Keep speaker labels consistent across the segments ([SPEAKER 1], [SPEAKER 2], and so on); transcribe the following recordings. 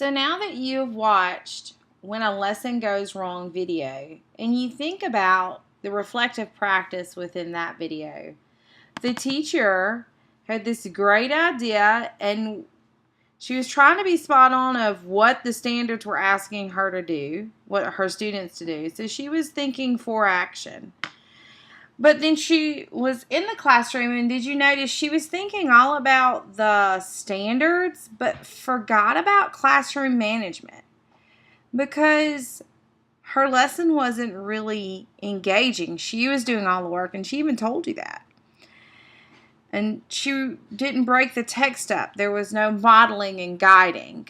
[SPEAKER 1] So now that you've watched When a Lesson Goes Wrong video, and you think about the reflective practice within that video, the teacher had this great idea, and she was trying to be spot on of what the standards were asking her to do, what her students to do. So she was thinking for action. But then she was in the classroom, and did you notice she was thinking all about the standards, but forgot about classroom management because her lesson wasn't really engaging. She was doing all the work, and she even told you that. And she didn't break the text up. There was no modeling and guiding.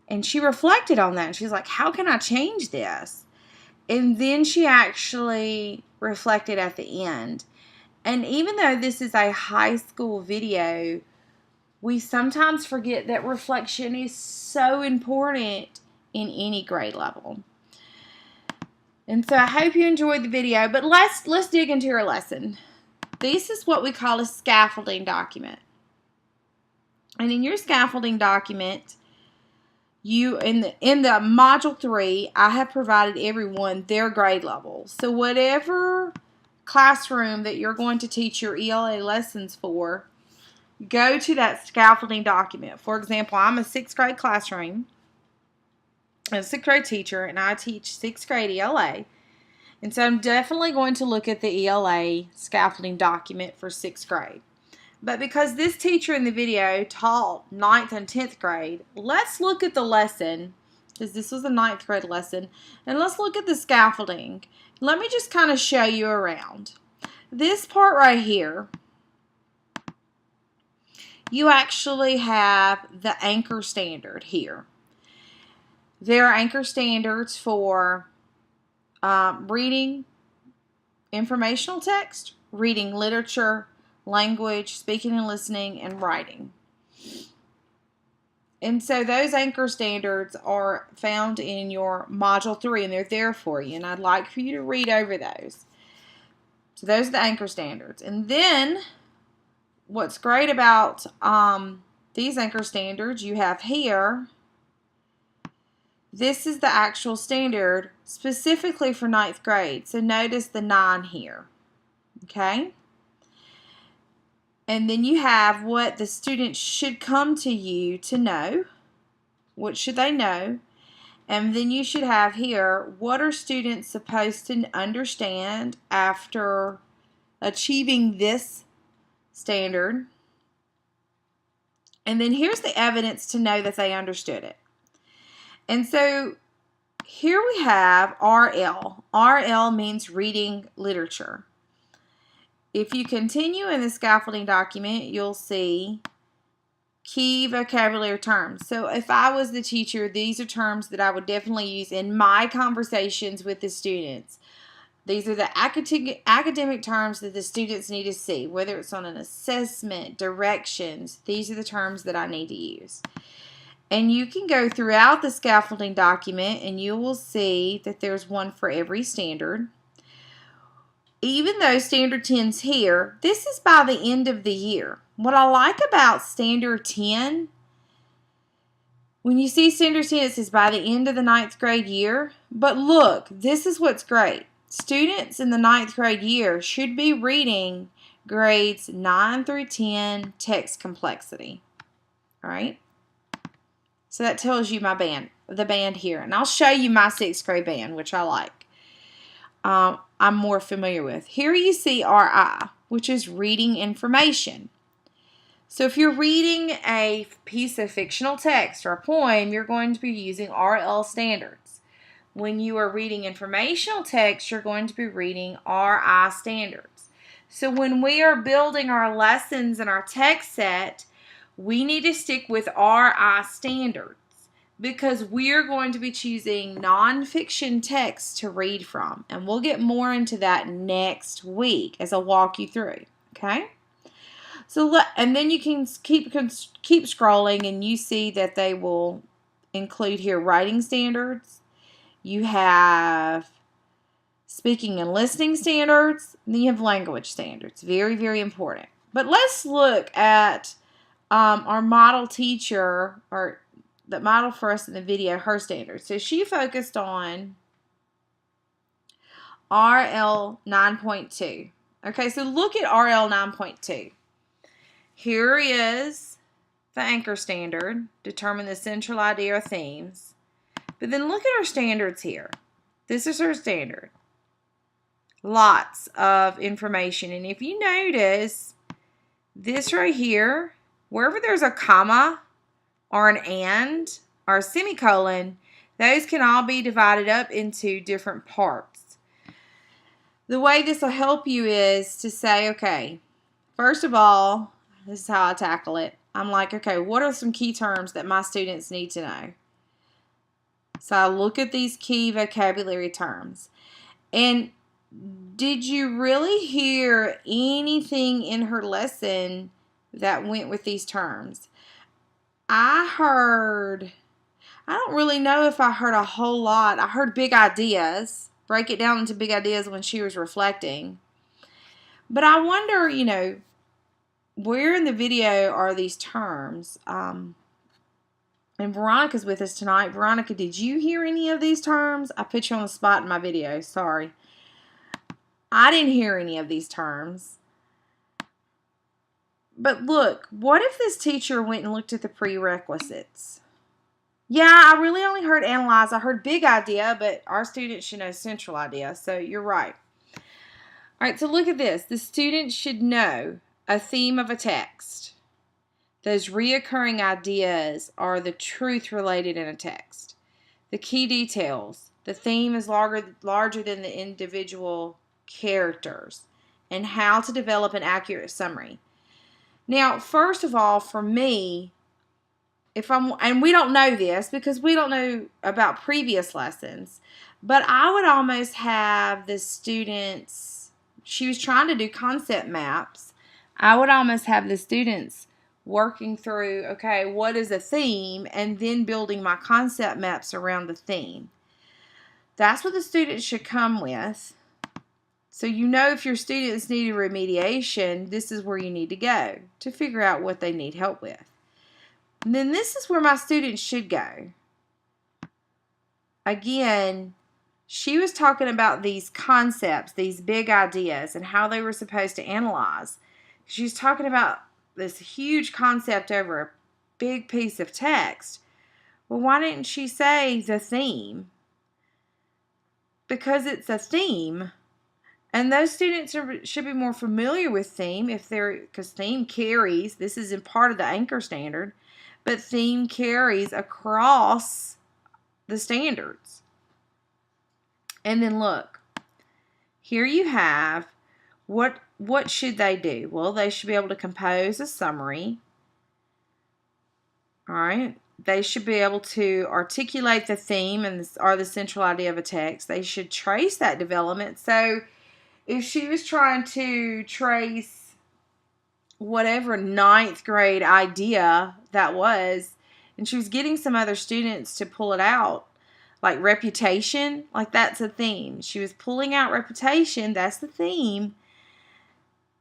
[SPEAKER 1] And she reflected on that. And she's like, how can I change this? And then she actually reflected at the end. And even though this is a high school video, we sometimes forget that reflection is so important in any grade level. And so I hope you enjoyed the video, but let's dig into your lesson. This is what we call a scaffolding document. And in your scaffolding document, you in the module 3, I have provided everyone their grade level. So whatever classroom that you're going to teach your ELA lessons for, go to that scaffolding document. For example, I'm a 6th grade classroom, I'm a 6th grade teacher, and I teach 6th grade ELA. And so I'm definitely going to look at the ELA scaffolding document for 6th grade. But because this teacher in the video taught 9th and 10th grade, let's look at the lesson, because this was a 9th grade lesson, and let's look at the scaffolding. Let me just kind of show you around. This part right here, you actually have the anchor standard here. There are anchor standards for reading informational text, reading literature, language, speaking and listening, and writing. And so those anchor standards are found in your Module 3, and they're there for you. And I'd like for you to read over those. So those are the anchor standards. And then what's great about these anchor standards, you have here, this is the actual standard specifically for 9th grade. So notice the 9 here. Okay? And then you have what the students should come to you to know. What should they know? And then you should have here, what are students supposed to understand after achieving this standard? And then here's the evidence to know that they understood it. And so here we have RL. RL means reading literature. If you continue in the scaffolding document, you'll see key vocabulary terms. So if I was the teacher, these are terms that I would definitely use in my conversations with the students. These are the academic terms that the students need to see, whether it's on an assessment, directions. These are the terms that I need to use. And you can go throughout the scaffolding document and you will see that there's one for every standard. Even though standard 10's here, this is by the end of the year. What I like about standard 10, when you see standard 10, it says by the end of the 9th grade year. But look, this is what's great. Students in the 9th grade year should be reading grades 9 through 10 text complexity. All right? So that tells you the band here. And I'll show you my 6th grade band, which I like. I'm more familiar with. Here you see RI, which is reading information. So if you're reading a piece of fictional text or a poem, you're going to be using RL standards. When you are reading informational text, you're going to be reading RI standards. So when we are building our lessons and our text set, we need to stick with RI standards because we're going to be choosing nonfiction text to read from. And we'll get more into that next week as I walk you through. Okay? So and then you can keep scrolling and you see that they will include here writing standards. You have speaking and listening standards. And then you have language standards. Very, very important. But let's look at our model teacher, or that modeled for us in the video her standards. So she focused on RL 9.2. Okay, so look at RL 9.2. Here is the anchor standard. Determine the central idea or themes. But then look at our standards here. This is our standard. Lots of information. And if you notice, this right here, wherever there's a comma or an and or a semicolon, those can all be divided up into different parts. The way this will help you is to say, okay, first of all, this is how I tackle it. I'm like, okay, what are some key terms that my students need to know? So I look at these key vocabulary terms. And did you really hear anything in her lesson that went with these terms? I don't really know if I heard a whole lot. I heard big ideas, break it down into big ideas when she was reflecting. But I wonder, where in the video are these terms? And Veronica's with us tonight. Veronica, did you hear any of these terms? I put you on the spot in my video. Sorry. I didn't hear any of these terms. But look, what if this teacher went and looked at the prerequisites? Yeah, I really only heard analyze. I heard big idea, but our students should know central idea. So you're right. All right, so look at this. The student should know a theme of a text. Those reoccurring ideas are the truth related in a text. The key details. The theme is larger than the individual characters. And how to develop an accurate summary. Now, first of all, for me, and we don't know this because we don't know about previous lessons, but I would almost have the students, she was trying to do concept maps. I would almost have the students working through, okay, what is a theme, and then building my concept maps around the theme. That's what the students should come with. So if your students need remediation, this is where you need to go to figure out what they need help with. And then this is where my students should go. Again, she was talking about these concepts, these big ideas, and how they were supposed to analyze. She's talking about this huge concept over a big piece of text. Well, why didn't she say the theme? Because it's a theme. And those students should be more familiar with theme because theme carries, this is in part of the anchor standard, but theme carries across the standards. And then look, here you have what should they do? Well, they should be able to compose a summary. All right. They should be able to articulate the theme or the central idea of a text. They should trace that development. So if she was trying to trace whatever 9th grade idea that was, and she was getting some other students to pull it out, like reputation, like that's a theme. She was pulling out reputation, that's the theme.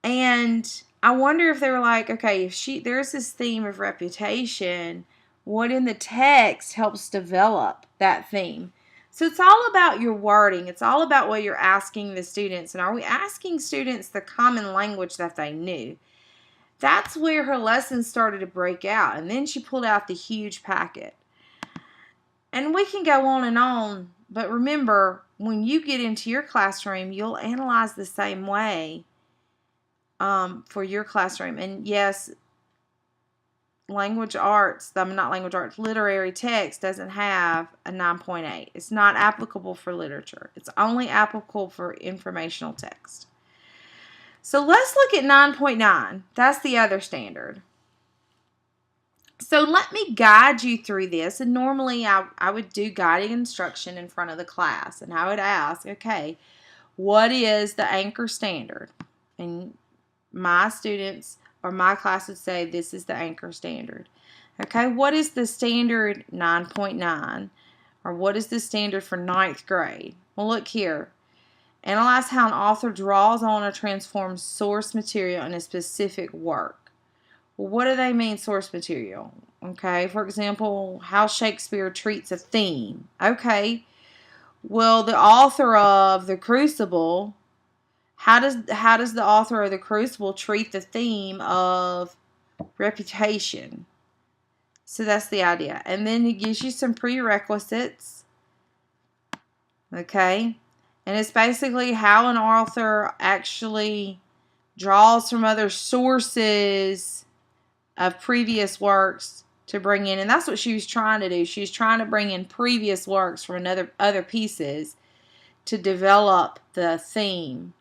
[SPEAKER 1] And I wonder if they were like, okay, if there's this theme of reputation, what in the text helps develop that theme? So it's all about your wording. It's all about what you're asking the students. And are we asking students the common language that they knew? That's where her lessons started to break out. And then she pulled out the huge packet. And we can go on, but remember, when you get into your classroom, you'll analyze the same way for your classroom. And yes, literary text doesn't have a 9.8. It's not applicable for literature. It's only applicable for informational text. So let's look at 9.9. That's the other standard. So let me guide you through this. And normally I would do guiding instruction in front of the class. And I would ask, okay, what is the anchor standard? And my students or my class would say this is the anchor standard. Okay, what is the standard 9.9? Or what is the standard for 9th grade? Well, look here. Analyze how an author draws on or transforms source material in a specific work. Well, what do they mean, source material? Okay, for example, how Shakespeare treats a theme. Okay, well, the author of The Crucible, how does the author of The Crucible treat the theme of reputation? So that's the idea. And then he gives you some prerequisites. Okay, and it's basically how an author actually draws from other sources of previous works to bring in, and that's what she was trying to do. She was trying to bring in previous works from other pieces to develop the theme.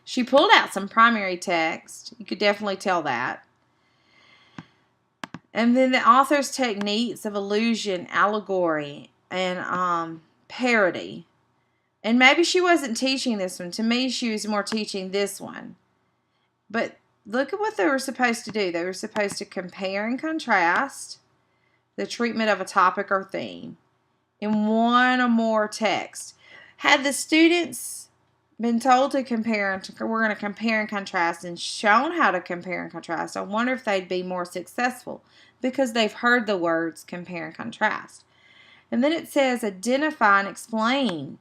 [SPEAKER 1] She pulled out some primary text. You could definitely tell that. And then the author's techniques of allusion, allegory, and parody. And maybe she wasn't teaching this one. To me, she was more teaching this one. But look at what they were supposed to do. They were supposed to compare and contrast the treatment of a topic or theme in one or more texts. Had the students been told to compare, we're going to compare and contrast, and shown how to compare and contrast, I wonder if they'd be more successful because they've heard the words compare and contrast. And then it says identify and explain.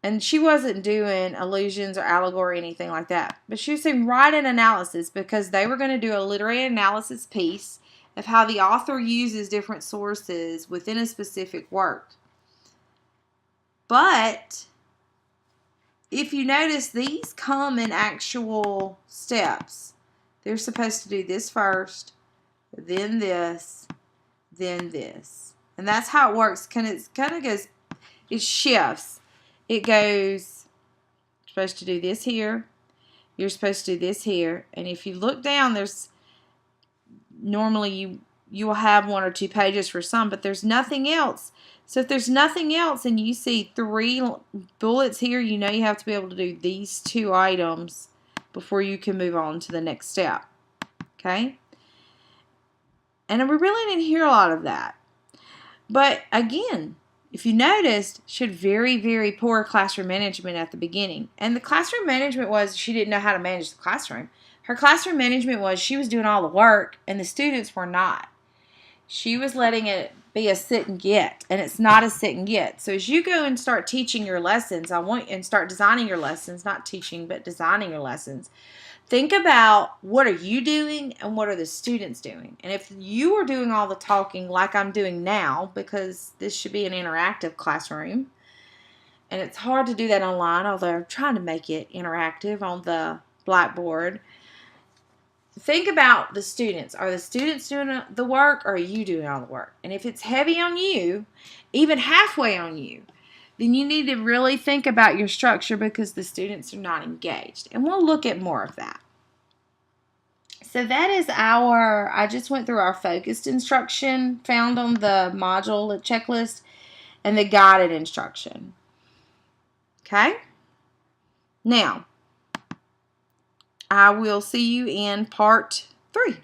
[SPEAKER 1] And she wasn't doing allusions or allegory or anything like that. But she was saying write an analysis because they were going to do a literary analysis piece of how the author uses different sources within a specific work. But if you notice, these come in actual steps. They're supposed to do this first, then this, then this. And that's how it works. It shifts. It goes, you're supposed to do this here, you're supposed to do this here, and if you look down, there's normally you will have 1 or 2 pages for some, but there's nothing else. So if there's nothing else and you see 3 bullets here, you know you have to be able to do these 2 items before you can move on to the next step. Okay? And we really didn't hear a lot of that. But again, if you noticed, she had very, very poor classroom management at the beginning. And the classroom management was she didn't know how to manage the classroom. Her classroom management was she was doing all the work and the students were not. She was letting it be a sit and get, and it's not a sit and get. So as you go and start teaching your lessons, and start designing your lessons, not teaching, but designing your lessons, think about what are you doing and what are the students doing. And if you are doing all the talking like I'm doing now, because this should be an interactive classroom, and it's hard to do that online, although I'm trying to make it interactive on the Blackboard. Think about the students. Are the students doing the work or are you doing all the work? And if it's heavy on you, even halfway on you, then you need to really think about your structure because the students are not engaged. And we'll look at more of that. So that is I just went through our focused instruction found on the module checklist and the guided instruction. Okay? Now, I will see you in part 3.